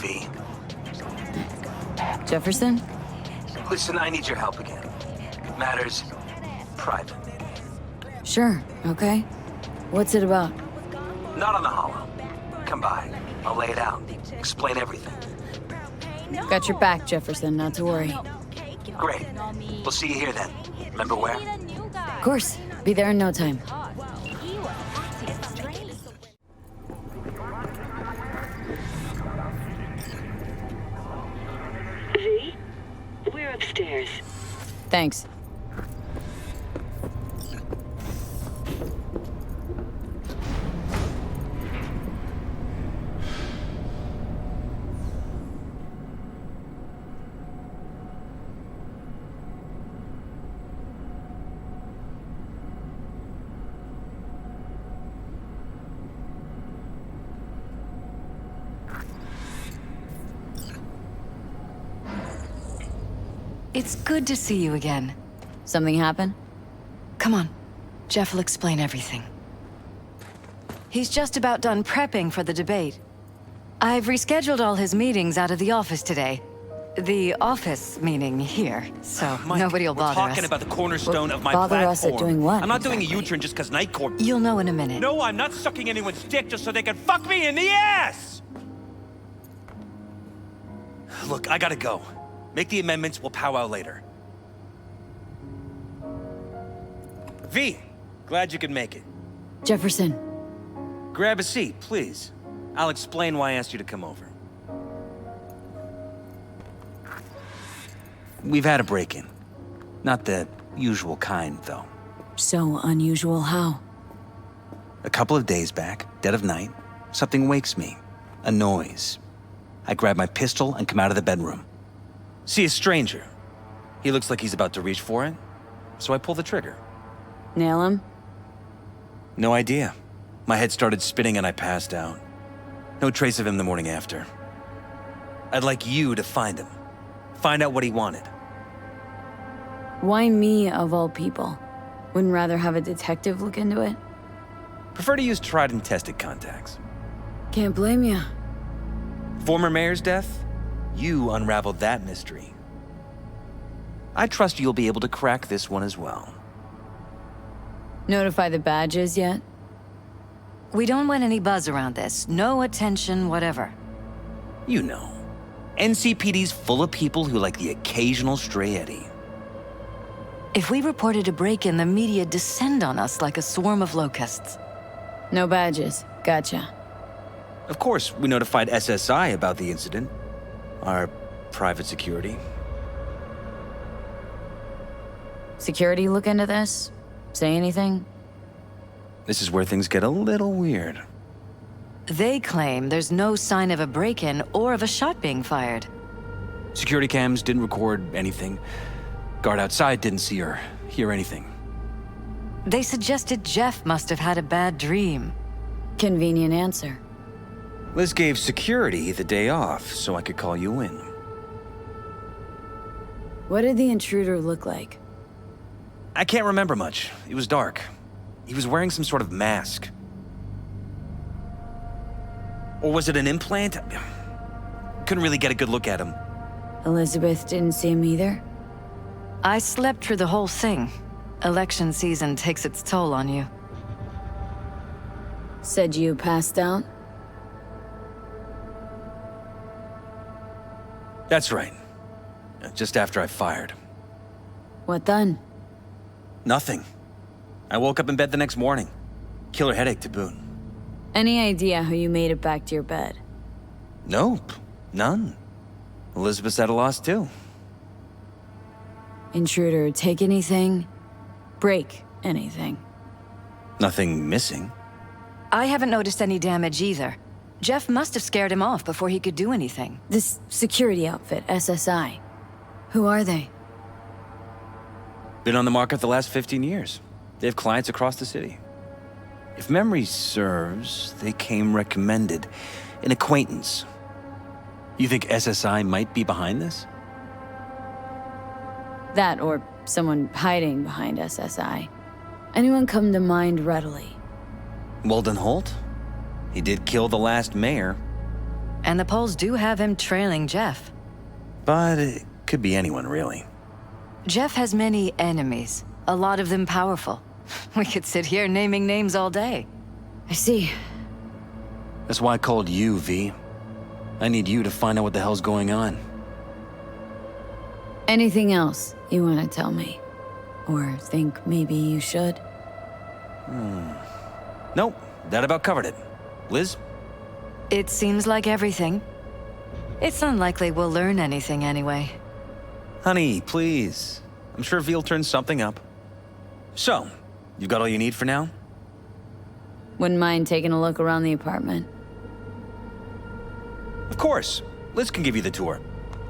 V. Jefferson? Listen, I need your help again. Matters private. Sure, okay. What's it about? Not on the holo. Come by. I'll lay it out. Explain everything. Got your back, Jefferson, not to worry. Great. We'll see you here then. Remember where? Of course. Be there in no time. V? We're upstairs. Thanks. It's good to see you again. Something happen? Come on. Jeff will explain everything. He's just about done prepping for the debate. I've rescheduled all his meetings out of the office today. The office meaning here, so Mike, nobody will bother us. We're talking about the cornerstone of my bother platform. us at doing what, I'm not doing a exactly? U-turn just because Night Corp. You'll know in a minute. No, I'm not sucking anyone's dick just so they can fuck me in the ass! Look, I gotta go. Make the amendments, we'll powwow later. V, glad you could make it. Jefferson. Grab a seat, please. I'll explain why I asked you to come over. We've had a break-in. Not the usual kind, though. So unusual how? A couple of days back, dead of night, something wakes me. A noise. I grab my pistol and come out of the bedroom. See a stranger. He looks like he's about to reach for it, so I pull the trigger. Nail him? No idea. My head started spinning and I passed out. No trace of him the morning after. I'd like you to find him. Find out what he wanted. Why me, of all people? Wouldn't rather have a detective look into it? Prefer to use tried and tested contacts. Can't blame ya. Former mayor's death? You unraveled that mystery. I trust you'll be able to crack this one as well. Notify the badges yet? We don't want any buzz around this. No attention, whatever. You know. NCPD's full of people who like the occasional stray eddy. If we reported a break-in, the media descend on us like a swarm of locusts. No badges. Gotcha. Of course, we notified SSI about the incident. Our private security. Security look into this? Say anything? This is where things get a little weird. They claim there's no sign of a break-in or of a shot being fired. Security cams didn't record anything. Guard outside didn't see or hear anything. They suggested Jeff must have had a bad dream. Convenient answer. Liz gave security the day off so I could call you in. What did the intruder look like? I can't remember much. It was dark. He was wearing some sort of mask. Or was it an implant? Couldn't really get a good look at him. Elizabeth didn't see him either? I slept through the whole thing. Election season takes its toll on you. Said you passed out? That's right. Just after I fired. What then? Nothing. I woke up in bed the next morning. Killer headache to boot. Any idea how you made it back to your bed? Nope. None. Elizabeth's at a loss too. Intruder take anything? Break anything? Nothing missing. I haven't noticed any damage either. Jeff must have scared him off before he could do anything. This security outfit, SSI. Who are they? Been on the market the last 15 years. They have clients across the city. If memory serves, they came recommended. An acquaintance. You think SSI might be behind this? That or someone hiding behind SSI. Anyone come to mind readily? Walden Holt? He did kill the last mayor. And the polls do have him trailing Jeff. But it could be anyone, really. Jeff has many enemies, a lot of them powerful. We could sit here naming names all day. I see. That's why I called you, V. I need you to find out what the hell's going on. Anything else you want to tell me? Or think maybe you should? Nope, that about covered it. Liz? It seems like everything. It's unlikely we'll learn anything anyway. Honey, please. I'm sure V'll turn something up. So, you've got all you need for now? Wouldn't mind taking a look around the apartment. Of course. Liz can give you the tour.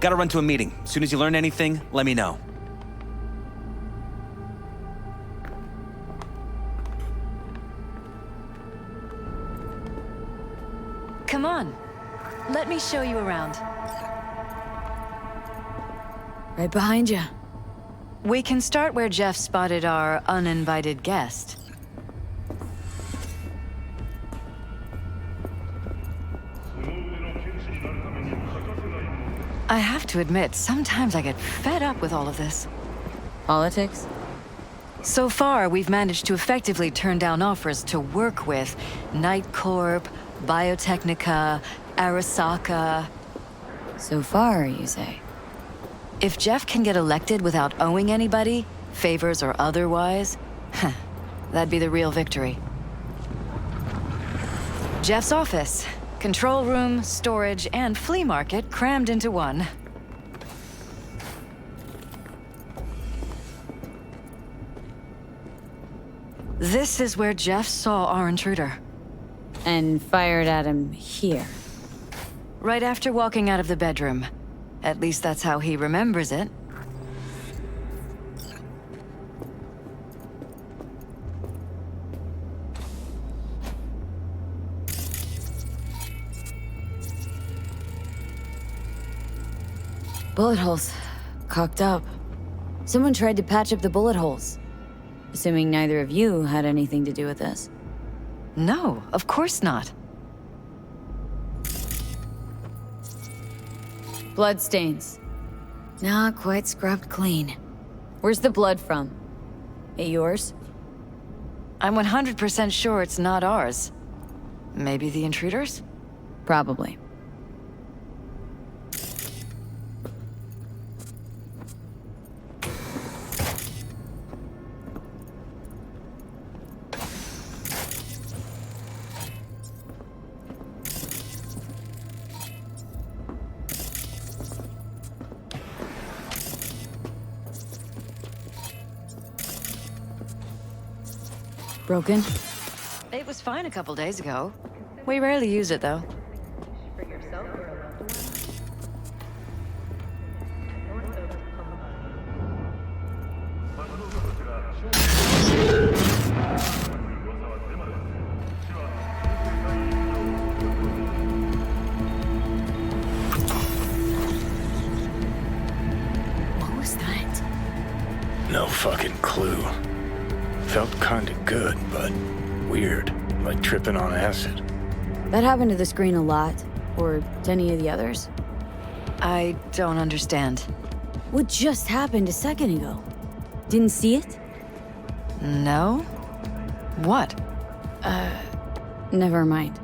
Gotta run to a meeting. As soon as you learn anything, let me know. Come on. Let me show you around. Right behind you. We can start where Jeff spotted our uninvited guest. I have to admit, sometimes I get fed up with all of this. Politics? So far, we've managed to effectively turn down offers to work with Night Corp, Biotechnica, Arasaka. So far, you say? If Jeff can get elected without owing anybody, favors or otherwise, that'd be the real victory. Jeff's office. Control room, storage, and flea market crammed into one. This is where Jeff saw our intruder. And fired at him here. Right after walking out of the bedroom. At least that's how he remembers it. Bullet holes. Cocked up. Someone tried to patch up the bullet holes. Assuming neither of you had anything to do with this. No, of course not. Bloodstains. Not quite scrubbed clean. Where's the blood from? It yours? I'm 100% sure it's not ours. Maybe the intruders? Probably. Broken? It was fine a couple days ago. We rarely use it, though. What was that? No fucking clue. Felt kinda good, but weird, like tripping on acid. That happened to the screen a lot. Or to any of the others. I don't understand. What just happened a second ago? Didn't see it? No? What? Never mind.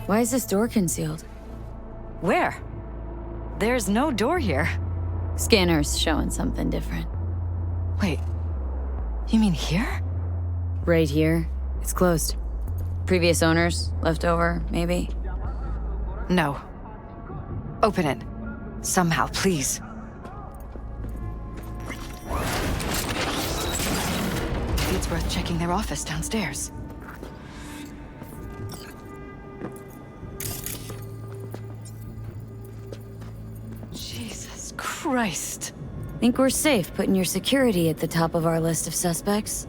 Why is this door concealed? Where? There's no door here. Scanner's showing something different. Wait, you mean here? Right here. It's closed. Previous owners, left over, maybe? No. Open it. Somehow, please. Maybe it's worth checking their office downstairs. Jesus Christ. Think we're safe putting your security at the top of our list of suspects?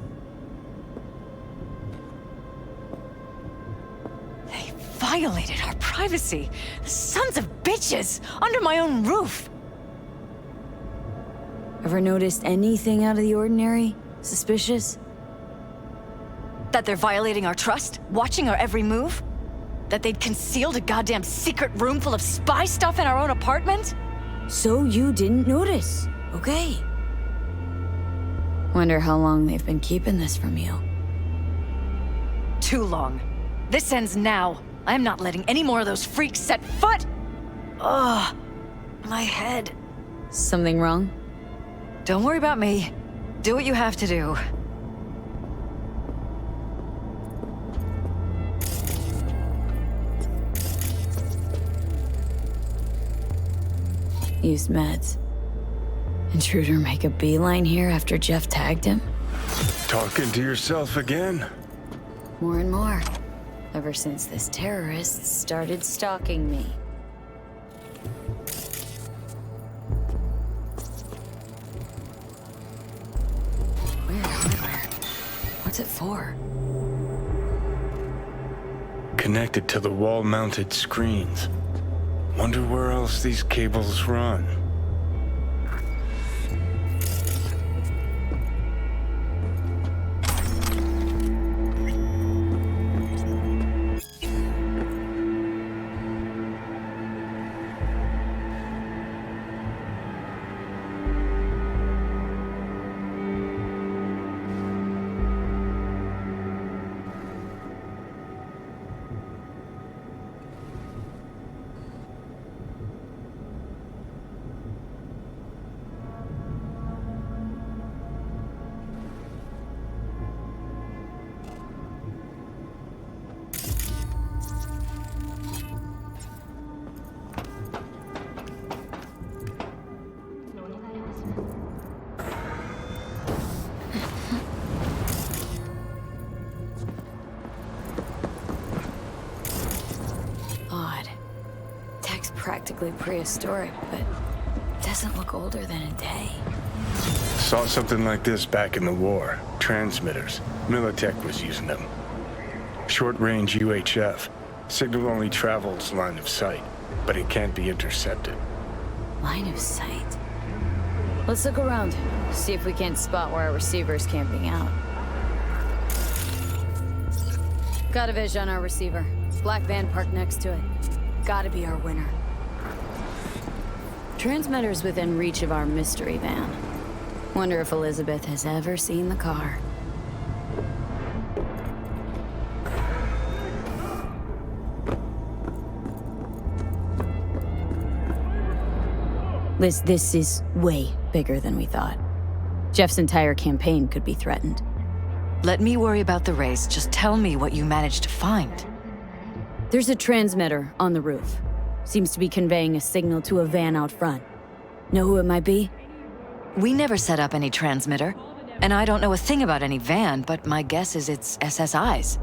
They violated our privacy. Sons of bitches! Under my own roof! Ever noticed anything out of the ordinary? Suspicious? That they're violating our trust? Watching our every move? That they'd concealed a goddamn secret room full of spy stuff in our own apartment? So you didn't notice. Okay. Wonder how long they've been keeping this from you. Too long. This ends now. I'm not letting any more of those freaks set foot! Ugh. My head. Something wrong? Don't worry about me. Do what you have to do. Used meds. Intruder make a beeline here after Jeff tagged him? Talking to yourself again? More and more. Ever since this terrorist started stalking me. Weird hardware. What's it for? Connected to the wall-mounted screens. Wonder where else these cables run. Practically prehistoric, but doesn't look older than a day. Saw something like this back in the war. Transmitters. Militech was using them. Short-range UHF. Signal only travels line of sight, but it can't be intercepted. Line of sight? Let's look around, see if we can't spot where our receiver's camping out. Got a vision on our receiver. Black van parked next to it. Gotta be our winner. Transmitter's within reach of our mystery van. Wonder if Elizabeth has ever seen the car. Liz, this is way bigger than we thought. Jeff's entire campaign could be threatened. Let me worry about the race. Just tell me what you managed to find. There's a transmitter on the roof. Seems to be conveying a signal to a van out front. Know who it might be? We never set up any transmitter, and I don't know a thing about any van, but my guess is it's SSI's.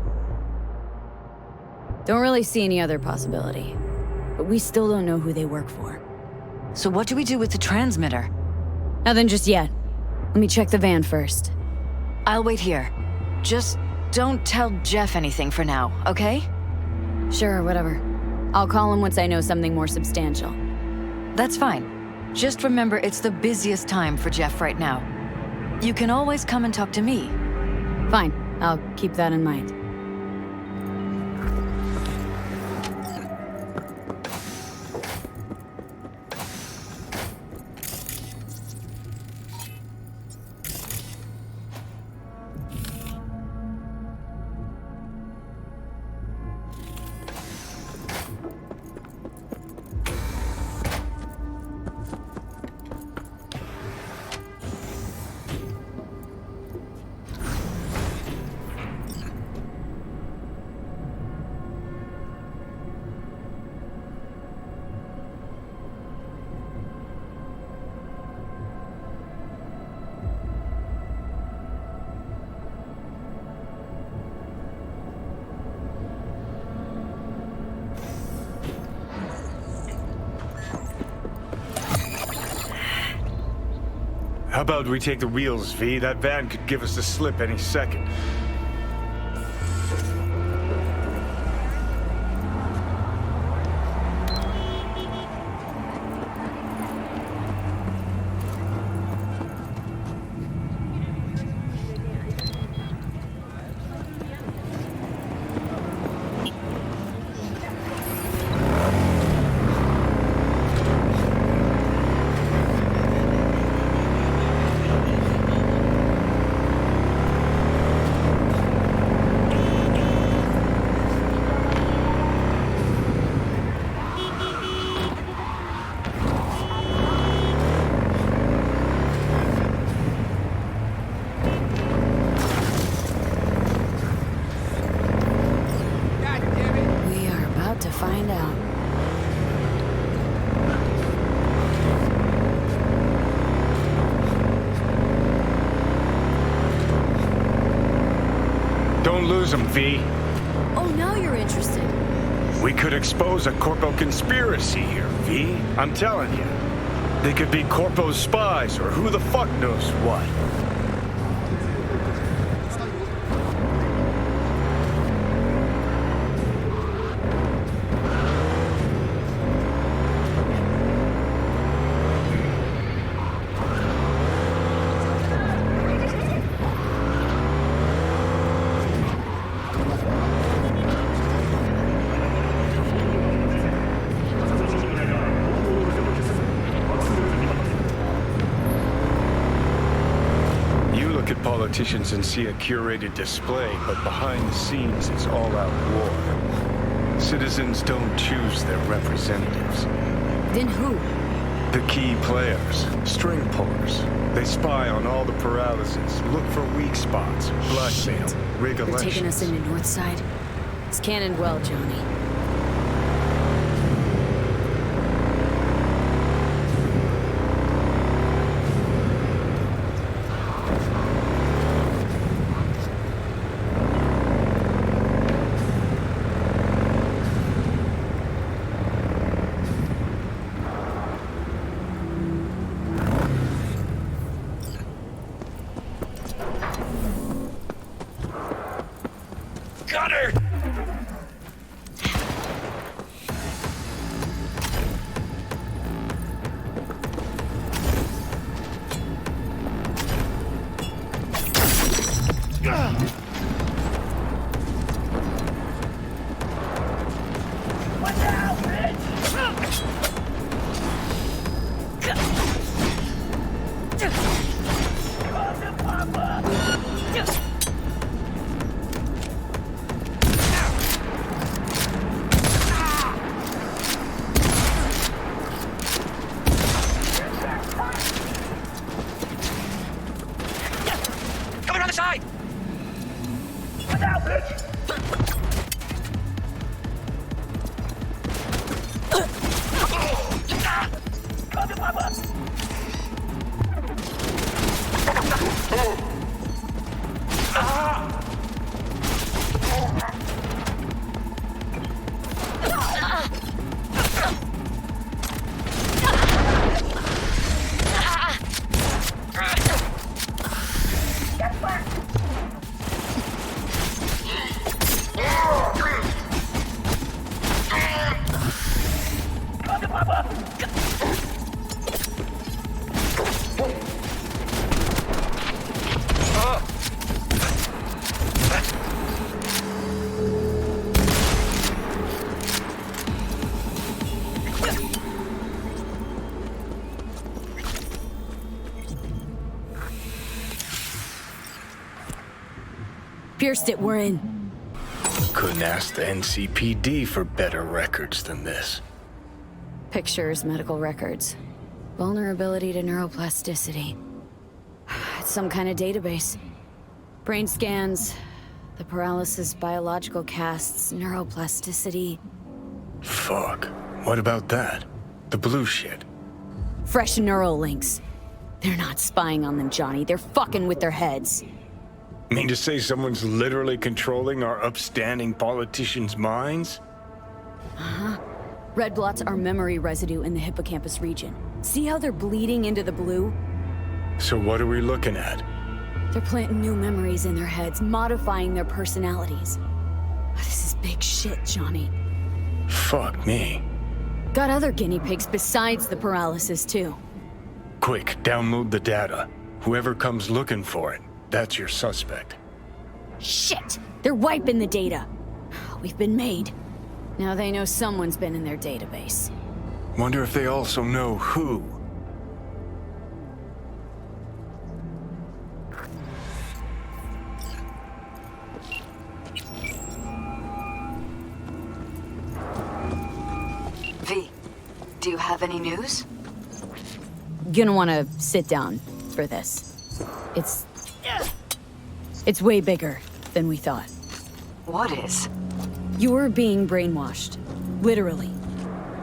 Don't really see any other possibility. But we still don't know who they work for. So what do we do with the transmitter? Nothing just yet. Let me check the van first. I'll wait here. Just don't tell Jeff anything for now, okay? Sure, whatever. I'll call him once I know something more substantial. That's fine. Just remember it's the busiest time for Jeff right now. You can always come and talk to me. Fine, I'll keep that in mind. How about we take the wheels, V? That van could give us the slip any second. expose them, V. Oh, now you're interested. We could expose a Corpo conspiracy here, V. I'm telling you. They could be Corpo's spies, or who the fuck knows what. Politicians and see a curated display, but behind the scenes it's all-out war. Citizens don't choose their representatives. Then who? The key players, string pullers. They spy on all the paralysis, look for weak spots, blackmail, rig They're elections. taking us into Northside. It's cannoned well, Johnny. Got her! Coming around the side! Watch out, bitch! Pierced it, we're in. Couldn't ask the NCPD for better records than this. Pictures, medical records. Vulnerability to neuroplasticity. It's some kind of database. Brain scans, the paralysis biological casts, neuroplasticity. Fuck. What about that? The blue shit. Fresh neural links. They're not spying on them, Johnny. They're fucking with their heads. Mean to say someone's literally controlling our upstanding politicians' minds? Uh-huh. Red blots are memory residue in the hippocampus region. See how they're bleeding into the blue? So what are we looking at? They're planting new memories in their heads, modifying their personalities. This is big shit, Johnny. Fuck me. Got other guinea pigs besides the paralysis, too. Quick, download the data. Whoever comes looking for it, that's your suspect. Shit! They're wiping the data. We've been made. Now they know someone's been in their database. Wonder if they also know who. V, do you have any news? Gonna wanna sit down for this. It's way bigger than we thought. What is? You're being brainwashed. Literally.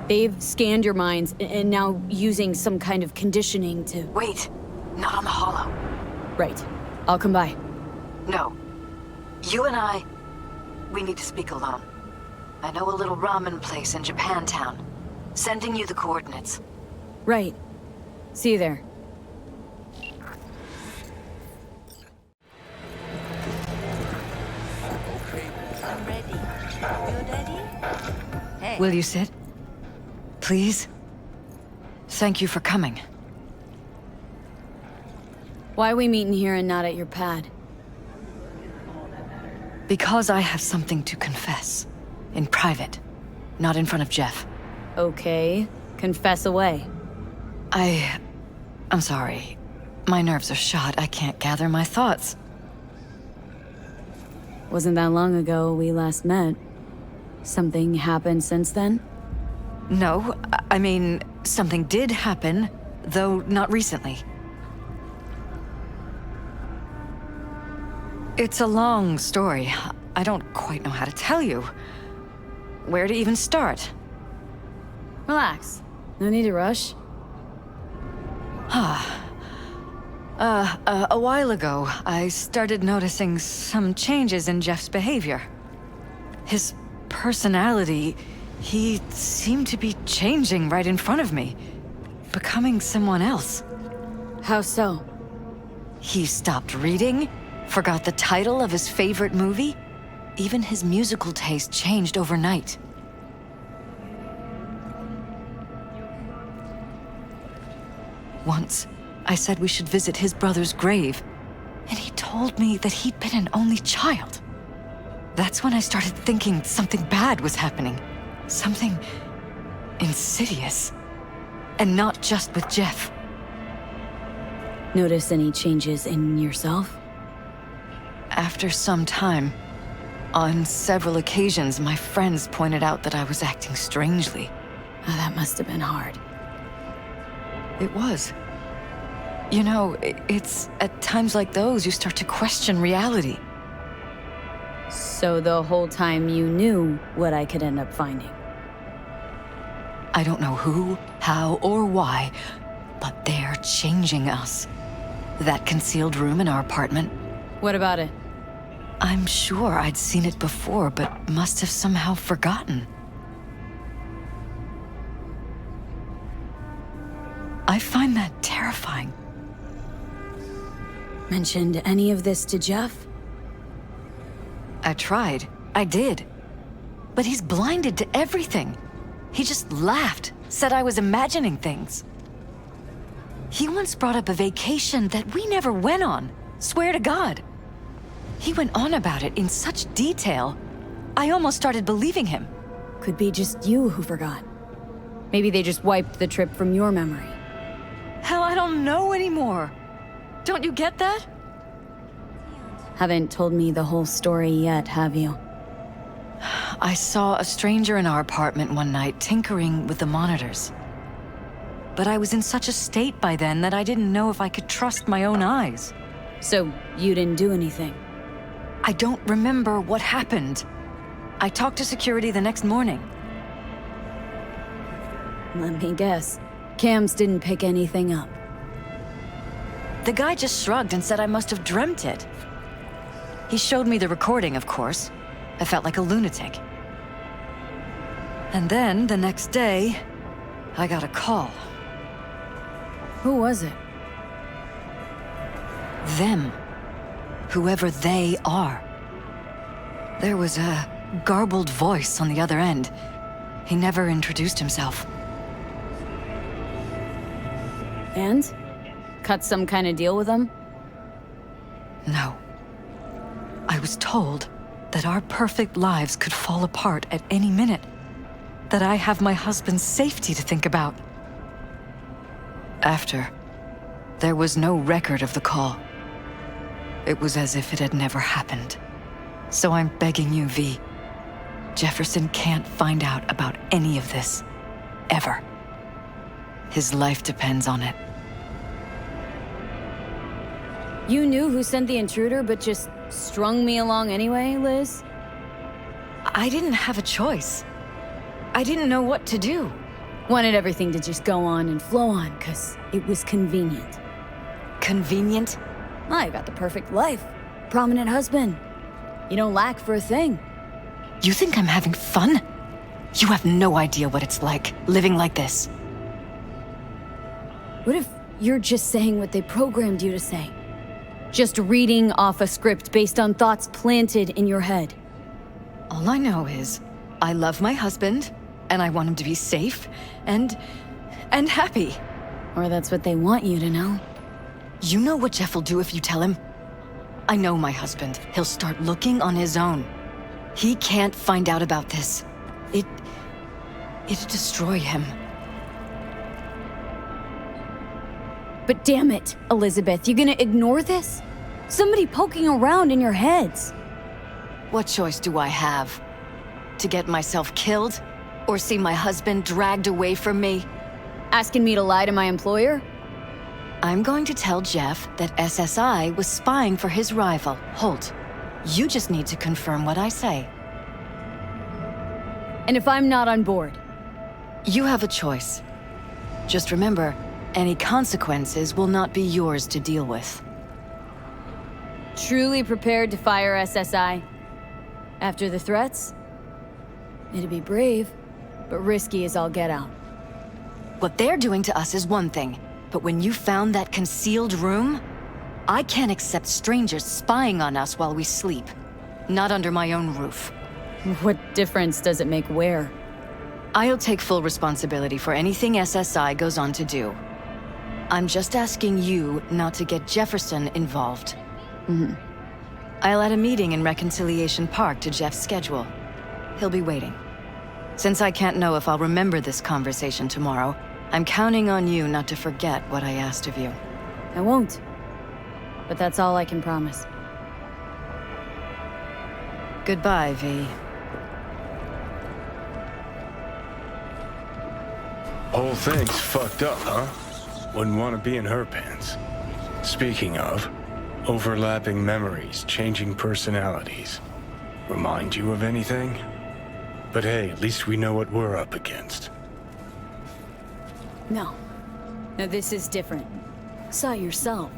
They've scanned your minds and now using some kind of conditioning to... Wait, not on the Hollow. Right. I'll come by. No. You and I, we need to speak alone. I know a little ramen place in Japantown. Sending you the coordinates. Right. See you there. I'm ready. You ready? Hey. Will you sit? Please? Thank you for coming. Why are we meeting here and not at your pad? Because I have something to confess. In private. Not in front of Jeff. Okay. Confess away. I'm sorry. My nerves are shot. I can't gather my thoughts. Wasn't that long ago we last met. Something happened since then? No, I mean, something did happen, though not recently. It's a long story. I don't quite know how to tell you. Where to even start? Relax. No need to rush. A while ago, I started noticing some changes in Jeff's behavior. His personality, he seemed to be changing right in front of me. Becoming someone else. How so? He stopped reading, forgot the title of his favorite movie. Even his musical taste changed overnight. Once, I said we should visit his brother's grave, and he told me that he'd been an only child. That's when I started thinking something bad was happening. Something insidious. And not just with Jeff. Notice any changes in yourself? After some time, on several occasions, my friends pointed out that I was acting strangely. Oh, that must have been hard. It was. You know, it's at times like those you start to question reality. So the whole time you knew what I could end up finding? I don't know who, how, or why, but they're changing us. That concealed room in our apartment. What about it? I'm sure I'd seen it before, but must have somehow forgotten. I find that terrifying. Mentioned any of this to Jeff? I tried. I did. But he's blinded to everything. He just laughed, said I was imagining things. He once brought up a vacation that we never went on. Swear to God. He went on about it in such detail, I almost started believing him. Could be just you who forgot. Maybe they just wiped the trip from your memory. Hell, I don't know anymore. Don't you get that? Haven't told me the whole story yet, have you? I saw a stranger in our apartment one night tinkering with the monitors. But I was in such a state by then that I didn't know if I could trust my own eyes. So, you didn't do anything? I don't remember what happened. I talked to security the next morning. Let me guess. Cams didn't pick anything up. The guy just shrugged and said I must have dreamt it. He showed me the recording, of course. I felt like a lunatic. And then, the next day, I got a call. Who was it? Them. Whoever they are. There was a garbled voice on the other end. He never introduced himself. And? Cut some kind of deal with them? No. I was told that our perfect lives could fall apart at any minute. That I have my husband's safety to think about. After, there was no record of the call. It was as if it had never happened. So I'm begging you, V. Jefferson can't find out about any of this. Ever. His life depends on it. You knew who sent the intruder, but just strung me along anyway, Liz? I didn't have a choice. I didn't know what to do. Wanted everything to just go on and flow on, 'cause it was convenient. Convenient? I got the perfect life. Prominent husband. You don't lack for a thing. You think I'm having fun? You have no idea what it's like, living like this. What if you're just saying what they programmed you to say? Just reading off a script based on thoughts planted in your head. All I know is, I love my husband, and I want him to be safe, and happy. Or that's what they want you to know. You know what Jeff will do if you tell him? I know my husband. He'll start looking on his own. He can't find out about this. It'd destroy him. But damn it, Elizabeth, you gonna ignore this? Somebody poking around in your heads. What choice do I have? To get myself killed? Or see my husband dragged away from me? Asking me to lie to my employer? I'm going to tell Jeff that SSI was spying for his rival, Holt. You just need to confirm what I say. And if I'm not on board? You have a choice. Just remember, any consequences will not be yours to deal with. Truly prepared to fire SSI? After the threats? It'd be brave, but risky as all get out. What they're doing to us is one thing, but when you found that concealed room, I can't accept strangers spying on us while we sleep. Not under my own roof. What difference does it make where? I'll take full responsibility for anything SSI goes on to do. I'm just asking you not to get Jefferson involved. I'll add a meeting in Reconciliation Park to Jeff's schedule. He'll be waiting. Since I can't know if I'll remember this conversation tomorrow, I'm counting on you not to forget what I asked of you. I won't. But that's all I can promise. Goodbye, V. Whole thing's fucked up, huh? Wouldn't want to be in her pants. Speaking of, overlapping memories, changing personalities. Remind you of anything? But hey, at least we know what we're up against. No. No, this is different. Saw yourself.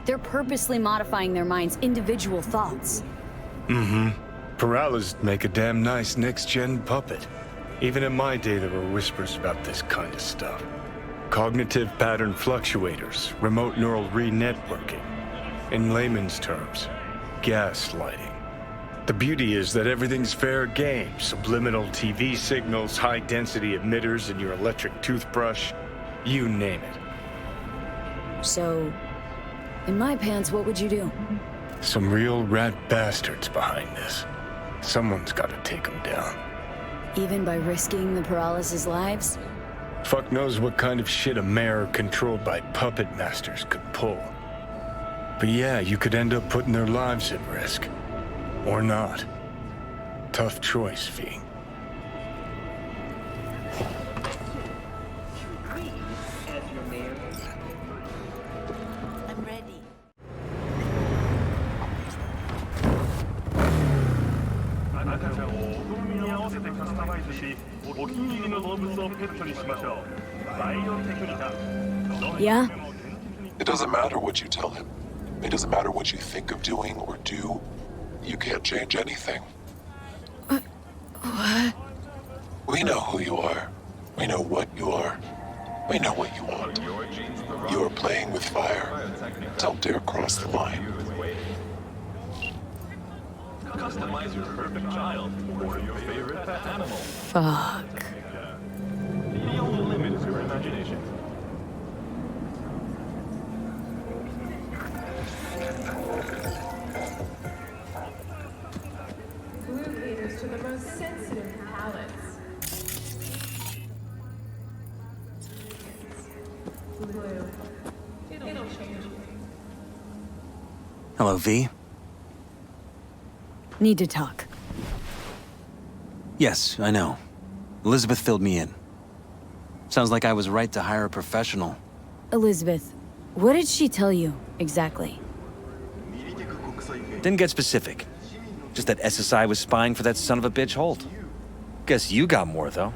They're purposely modifying their minds' individual thoughts. Paralysis make a damn nice next-gen puppet. Even in my day, there were whispers about this kind of stuff. Cognitive pattern fluctuators, remote neural re-networking. In layman's terms, gaslighting. The beauty is that everything's fair game. Subliminal TV signals, high-density emitters in your electric toothbrush. You name it. So, in my pants, what would you do? Some real rat bastards behind this. Someone's got to take them down. Even by risking the paralysis' lives? Fuck knows what kind of shit a mayor controlled by puppet masters could pull. But yeah, you could end up putting their lives at risk. Or not. Tough choice, V. I'm ready. Yeah? It doesn't matter what you tell him. It doesn't matter what you think of doing or do. You can't change anything. What? We know who you are. We know what you are. We know what you want. You are playing with fire. Don't dare cross the line. Customize your perfect child or your favorite pet animal. Fuck. The only limit is your imagination. Blue caters to the most sensitive palates. Blue. It'll change you. Hello, V. Need to talk. Yes, I know. Elizabeth filled me in. Sounds like I was right to hire a professional. Elizabeth, what did she tell you, exactly? Didn't get specific. Just that SSI was spying for that son of a bitch Holt. Guess you got more, though.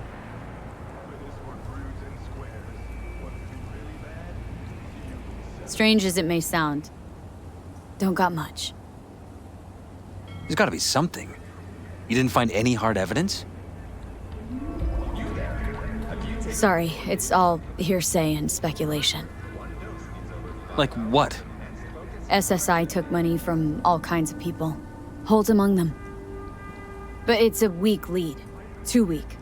Strange as it may sound, don't got much. There's gotta be something. You didn't find any hard evidence? Sorry, it's all hearsay and speculation. Like what? SSI took money from all kinds of people. Holt among them. But it's a weak lead. Too weak.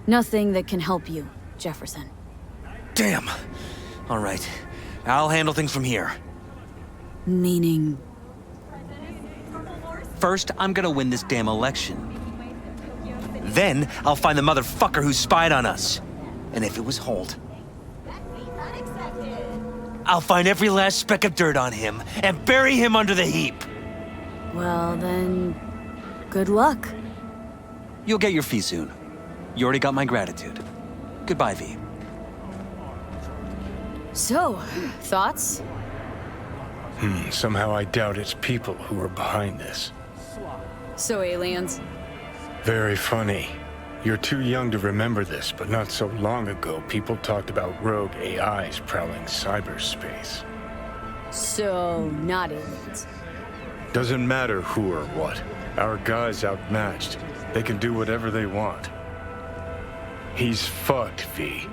Nothing that can help you, Jefferson. Damn. All right. I'll handle things from here. Meaning... First, I'm gonna win this damn election. Then, I'll find the motherfucker who spied on us. And if it was Holt, I'll find every last speck of dirt on him and bury him under the heap. Well, then... good luck. You'll get your fee soon. You already got my gratitude. Goodbye, V. So, thoughts? Somehow I doubt it's people who are behind this. So aliens? Very funny. You're too young to remember this, but not so long ago, people talked about rogue AIs prowling cyberspace. So, not aliens. Doesn't matter who or what. Our guy's outmatched. They can do whatever they want. He's fucked, V.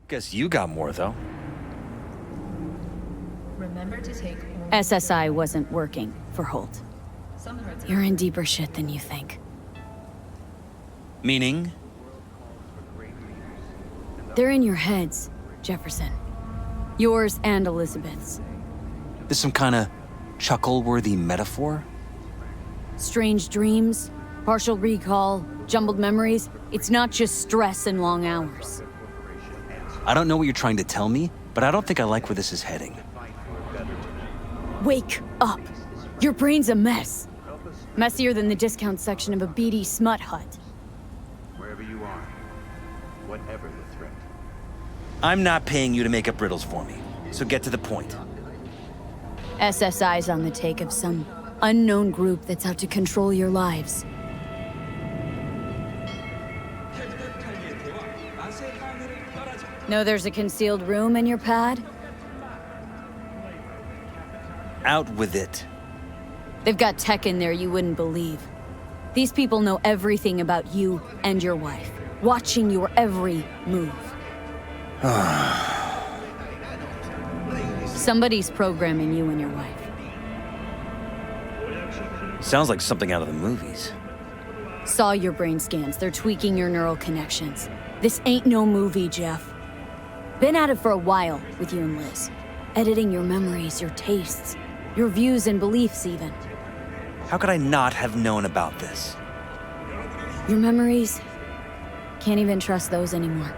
Guess you got more, though. Remember to take SSI wasn't working for Holt. You're in deeper shit than you think. Meaning? They're in your heads, Jefferson. Yours and Elizabeth's. This some kind of chuckle-worthy metaphor? Strange dreams, partial recall, jumbled memories. It's not just stress and long hours. I don't know what you're trying to tell me, but I don't think I like where this is heading. Wake up! Your brain's a mess. Messier than the discount section of a beady smut hut. Wherever you are, whatever the threat. I'm not paying you to make up riddles for me, so get to the point. SSI's on the take of some unknown group that's out to control your lives. Know there's a concealed room in your pad? Out with it. They've got tech in there you wouldn't believe. These people know everything about you and your wife, watching your every move. Somebody's programming you and your wife. Sounds like something out of the movies. Saw your brain scans. They're tweaking your neural connections. This ain't no movie, Jeff. Been at it for a while with you and Liz. Editing your memories, your tastes, your views and beliefs even. How could I not have known about this? Your memories? Can't even trust those anymore.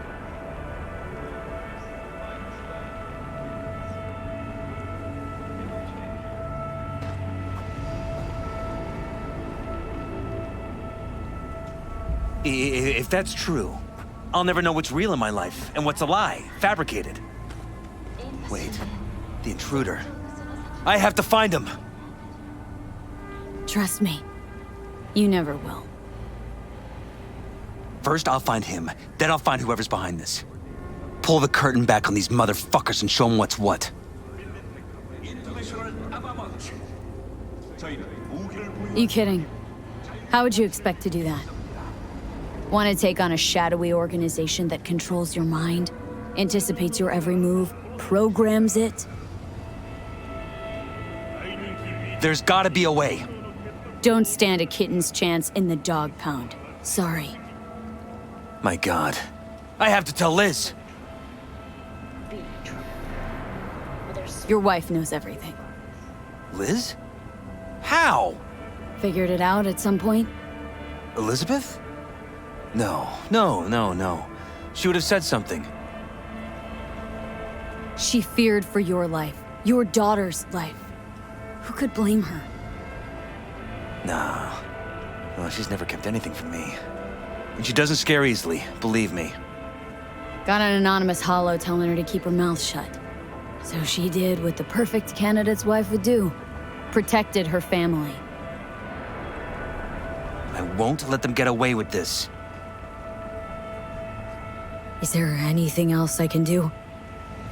If that's true, I'll never know what's real in my life and what's a lie, fabricated. Wait, the intruder. I have to find him. Trust me, you never will. First, I'll find him. Then I'll find whoever's behind this. Pull the curtain back on these motherfuckers and show them what's what. You kidding? How would you expect to do that? Want to take on a shadowy organization that controls your mind, anticipates your every move, programs it? There's gotta be a way. Don't stand a kitten's chance in the dog pound. Sorry. My God. I have to tell Liz. Your wife knows everything. Liz? How? Figured it out at some point? Elizabeth? No. She would have said something. She feared for your life, your daughter's life. Who could blame her? Nah. Well, she's never kept anything from me. And she doesn't scare easily, believe me. Got an anonymous holo telling her to keep her mouth shut. So she did what the perfect candidate's wife would do. Protected her family. I won't let them get away with this. Is there anything else I can do?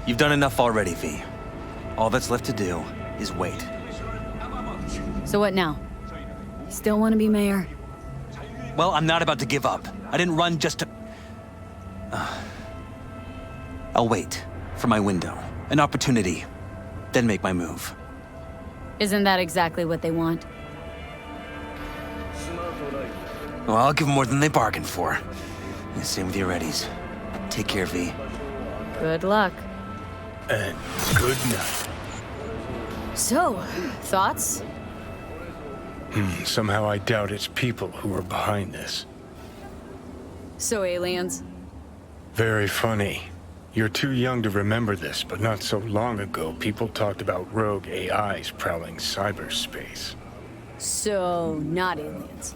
You've done enough already, V. All that's left to do is wait. So what now? Still want to be mayor? Well, I'm not about to give up. I didn't run just to... I'll wait for my window, an opportunity, then make my move. Isn't that exactly what they want? Well, I'll give them more than they bargained for. And same with your readies. Take care, V. Good luck. And good night. So, thoughts? Somehow I doubt it's people who are behind this. So aliens? Very funny. You're too young to remember this, but not so long ago, people talked about rogue AIs prowling cyberspace. So, not aliens.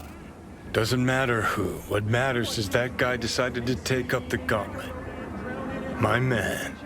Doesn't matter who. What matters is that guy decided to take up the gauntlet. My man.